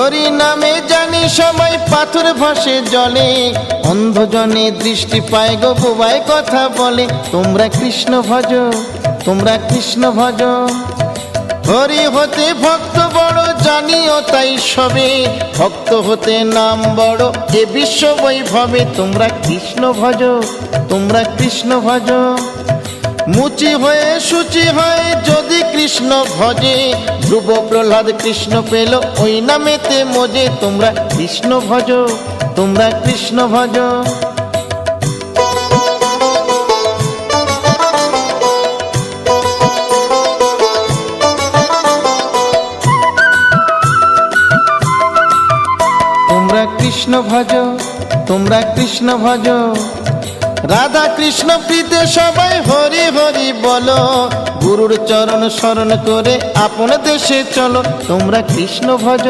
হরি নামে জানি সবাই পাথর ভাসে জলে, অন্ধজনে দৃষ্টি পায় গো বোবায় কথা বলে। তোমরা কৃষ্ণ ভজ, তোমরা কৃষ্ণ ভজ। হরি হতে ভক্ত বড় জানিও তাই সবে, ভক্ত হতে নাম বড় এ বিশ্ব বৈভবে। তোমরা কৃষ্ণ ভজ, তোমরা কৃষ্ণ ভজ। মুচি হয়ে সূচি হয় যদি কৃষ্ণ ভজে, ধ্রুব প্রহ্লাদ কৃষ্ণ পেল ওই নামেতে মজে। তোমরা কৃষ্ণ ভজ, তোমরা কৃষ্ণ ভজ। তোমরা কৃষ্ণ ভজ, তোমরা কৃষ্ণ ভজ। রাধা কৃষ্ণ প্রীতে সবাই হরি হরি বলো, গুরুর চরণ শরণ করে আপন দেশে চলো। তোমরা কৃষ্ণ ভজ,